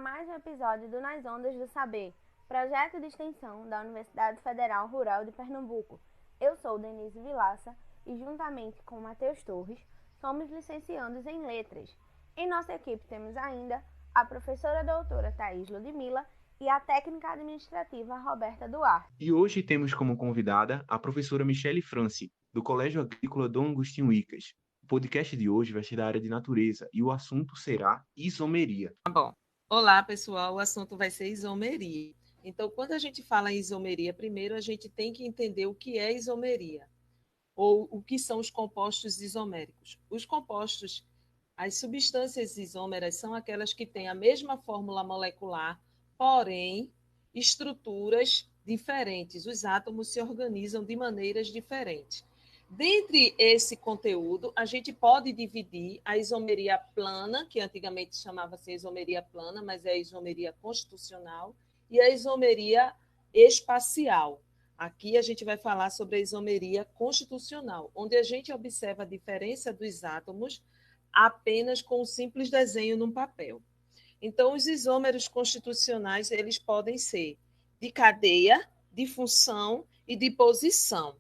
mais um episódio do Nas Ondas do Saber, projeto de extensão da Universidade Federal Rural de Pernambuco. Eu sou Denise Vilaça e, juntamente com Matheus Torres, somos licenciandos em Letras. Em nossa equipe temos ainda a professora doutora Thaís Ludmila e a técnica administrativa Roberta Duarte. E hoje temos como convidada a professora Michele Franci, do Colégio Agrícola Dom Agostinho Icas. O podcast de hoje vai ser da área de natureza e o assunto será isomeria. Bom, olá pessoal, o assunto vai ser isomeria. Então, quando a gente fala em isomeria, primeiro a gente tem que entender o que é isomeria, ou o que são os compostos isoméricos. Os compostos, as substâncias isômeras são aquelas que têm a mesma fórmula molecular, porém, estruturas diferentes. Os átomos se organizam de maneiras diferentes. Dentre esse conteúdo, a gente pode dividir a isomeria plana, que antigamente chamava-se isomeria plana, mas é a isomeria constitucional, e a isomeria espacial. Aqui a gente vai falar sobre a isomeria constitucional, onde a gente observa a diferença dos átomos apenas com um simples desenho num papel. Então, os isômeros constitucionais, eles podem ser de cadeia, de função e de posição.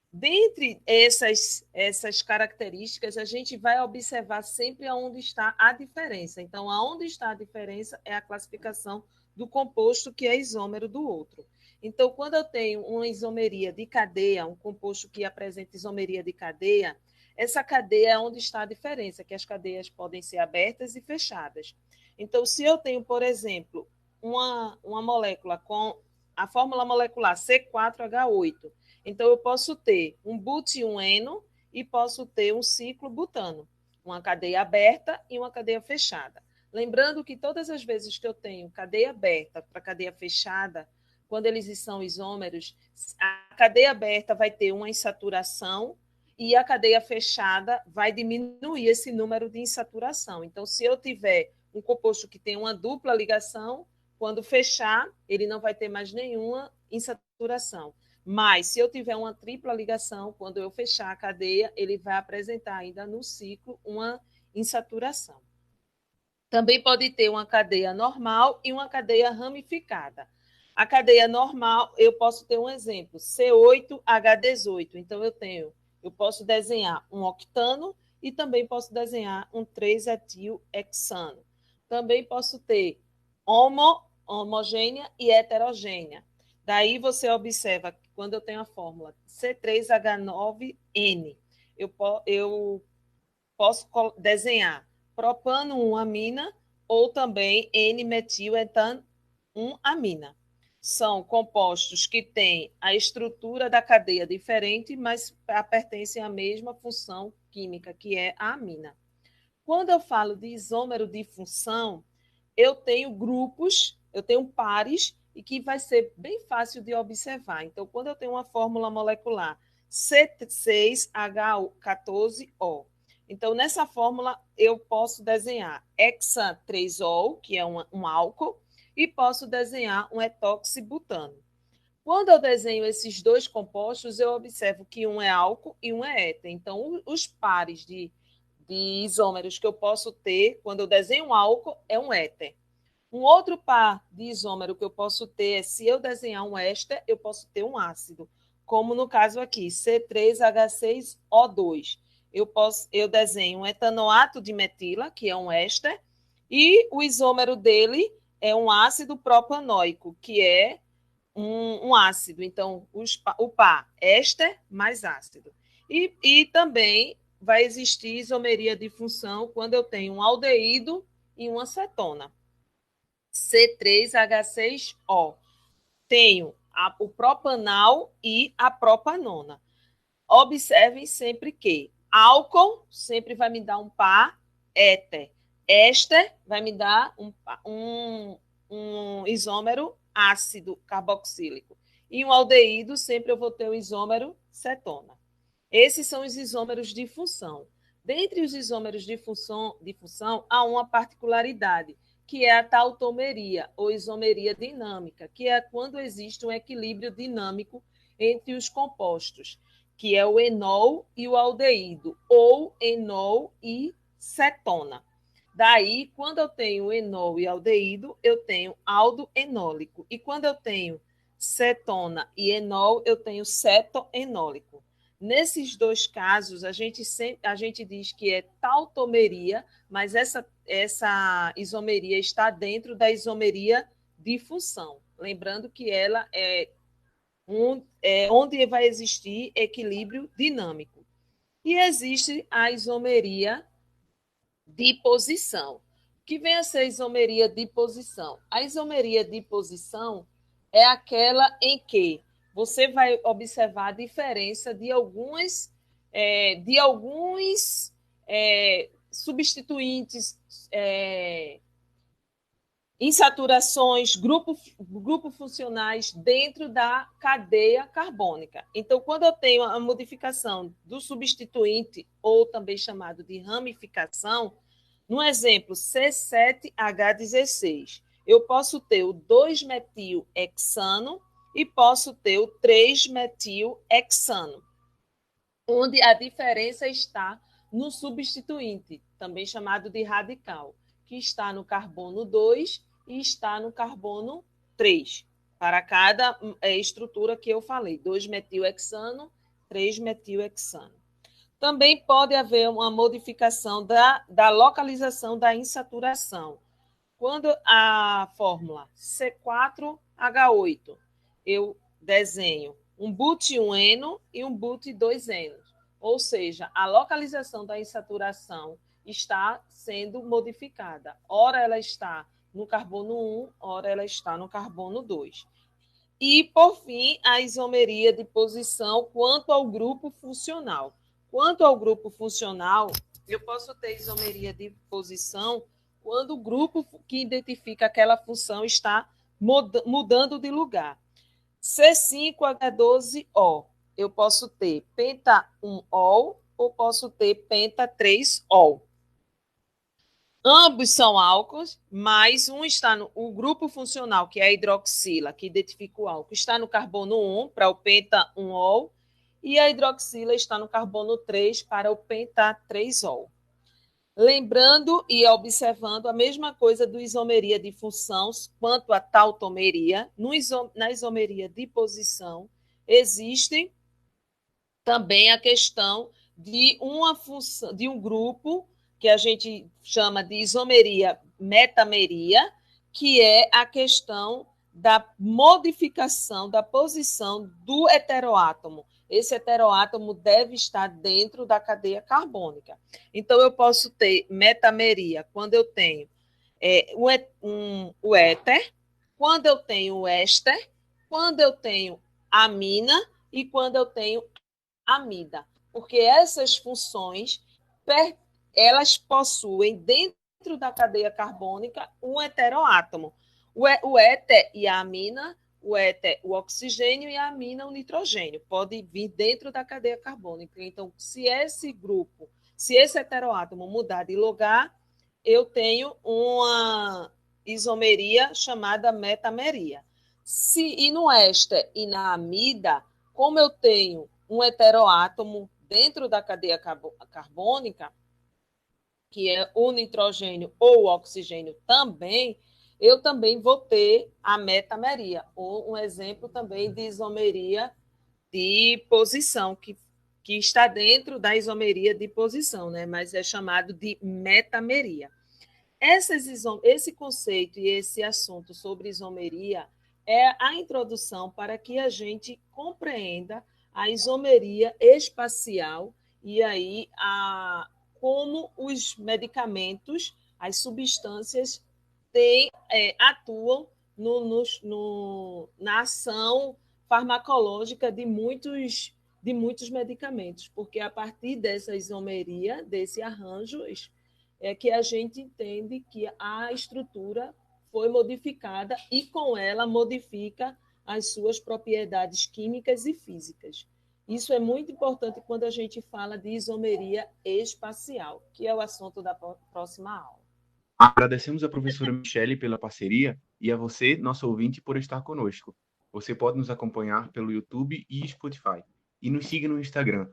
Dentre essas características, a gente vai observar sempre aonde está a diferença. Então, aonde está a diferença é a classificação do composto que é isômero do outro. Então, quando eu tenho uma isomeria de cadeia, um composto que apresenta isomeria de cadeia, essa cadeia é onde está a diferença, que as cadeias podem ser abertas e fechadas. Então, se eu tenho, por exemplo, uma molécula com a fórmula molecular C4H8, então eu posso ter um but e um eno e posso ter um ciclo butano, uma cadeia aberta e uma cadeia fechada. Lembrando que todas as vezes que eu tenho cadeia aberta para cadeia fechada, quando eles são isômeros, a cadeia aberta vai ter uma insaturação e a cadeia fechada vai diminuir esse número de insaturação. Então, se eu tiver um composto que tem uma dupla ligação, quando fechar, ele não vai ter mais nenhuma insaturação. Mas, se eu tiver uma tripla ligação, quando eu fechar a cadeia, ele vai apresentar ainda no ciclo uma insaturação. Também pode ter uma cadeia normal e uma cadeia ramificada. A cadeia normal, eu posso ter um exemplo, C8H18. Então, eu posso desenhar um octano e também posso desenhar um 3-etil-hexano. Também posso ter homogênea e heterogênea. Daí você observa que quando eu tenho a fórmula C3H9N, eu posso desenhar propano 1-amina ou também N-metil-etan-1-amina. São compostos que têm a estrutura da cadeia diferente, mas pertencem à mesma função química, que é a amina. Quando eu falo de isômero de função, eu tenho grupos, eu tenho pares, e que vai ser bem fácil de observar. Então, quando eu tenho uma fórmula molecular C6H14O, então, nessa fórmula, eu posso desenhar hexan-3-ol, que é um álcool, e posso desenhar um etoxibutano. Quando eu desenho esses dois compostos, eu observo que um é álcool e um é éter. Então, os pares de isômeros que eu posso ter, quando eu desenho um álcool, é um éter. Um outro par de isômero que eu posso ter é, se eu desenhar um éster, eu posso ter um ácido, como no caso aqui, C3H6O2. Eu desenho um etanoato de metila, que é um éster, e o isômero dele é um ácido propanóico, que é um ácido. Então, o par éster mais ácido. E também vai existir isomeria de função quando eu tenho um aldeído e uma cetona. C3H6O. Tenho o propanal e a propanona. Observem sempre que álcool sempre vai me dar um par éter. Éster vai me dar um isômero ácido carboxílico. E um aldeído sempre eu vou ter um isômero cetona. Esses são os isômeros de função. Dentre os isômeros de função há uma particularidade, que é a tautomeria, ou isomeria dinâmica, que é quando existe um equilíbrio dinâmico entre os compostos, que é o enol e o aldeído, ou enol e cetona. Daí, quando eu tenho enol e aldeído, eu tenho aldoenólico. E quando eu tenho cetona e enol, eu tenho cetoenólico. Nesses dois casos, a gente diz que é tautomeria, mas essa isomeria está dentro da isomeria de função. Lembrando que ela é onde vai existir equilíbrio dinâmico. E existe a isomeria de posição. O que vem a ser a isomeria de posição? A isomeria de posição é aquela em que você vai observar a diferença de alguns substituintes, insaturações, grupo funcionais dentro da cadeia carbônica. Então, quando eu tenho a modificação do substituinte, ou também chamado de ramificação, no exemplo C7H16, eu posso ter o 2-metilhexano e posso ter o 3-metilhexano, onde a diferença está no substituinte, também chamado de radical, que está no carbono 2 e está no carbono 3, para cada estrutura que eu falei, 2-metilhexano, 3-metilhexano. Também pode haver uma modificação da localização da insaturação. Quando a fórmula C4H8, eu desenho um but1-eno e um but2-eno, ou seja, a localização da insaturação está sendo modificada. Ora ela está no carbono 1, ora ela está no carbono 2. E, por fim, a isomeria de posição quanto ao grupo funcional. Quanto ao grupo funcional, eu posso ter isomeria de posição quando o grupo que identifica aquela função está mudando de lugar. C5H12O, eu posso ter penta-1-ol ou posso ter penta-3-ol. Ambos são álcools, mas o grupo funcional, que é a hidroxila, que identifica o álcool, está no carbono 1 para o penta-1-ol e a hidroxila está no carbono 3 para o penta-3-ol. Lembrando e observando a mesma coisa do isomeria de função quanto à tautomeria, na isomeria de posição, existe também a questão de uma função, de um grupo que a gente chama de isomeria metameria, que é a questão da modificação da posição do heteroátomo. Esse heteroátomo deve estar dentro da cadeia carbônica. Então, eu posso ter metameria quando eu tenho o éter, quando eu tenho o éster, quando eu tenho amina e quando eu tenho amida. Porque essas funções, elas possuem dentro da cadeia carbônica um heteroátomo. O éter e a amina, o éter, o oxigênio e a amina, o nitrogênio. Pode vir dentro da cadeia carbônica. Então, se esse heteroátomo mudar de lugar, eu tenho uma isomeria chamada metameria. E no éster e na amida, como eu tenho um heteroátomo dentro da cadeia carbônica, que é o nitrogênio ou o oxigênio também, eu também vou ter a metameria, ou um exemplo também de isomeria de posição, que está dentro da isomeria de posição, né? Mas é chamado de metameria. Esse conceito e esse assunto sobre isomeria é a introdução para que a gente compreenda a isomeria espacial e aí como os medicamentos, as substâncias atuam na ação farmacológica de muitos medicamentos, porque a partir dessa isomeria, desse arranjo, é que a gente entende que a estrutura foi modificada e com ela modifica as suas propriedades químicas e físicas. Isso é muito importante quando a gente fala de isomeria espacial, que é o assunto da próxima aula. Agradecemos a professora Michele pela parceria e a você, nosso ouvinte, por estar conosco. Você pode nos acompanhar pelo YouTube e Spotify. E nos siga no Instagram,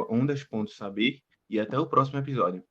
@ondas.saber, e até o próximo episódio.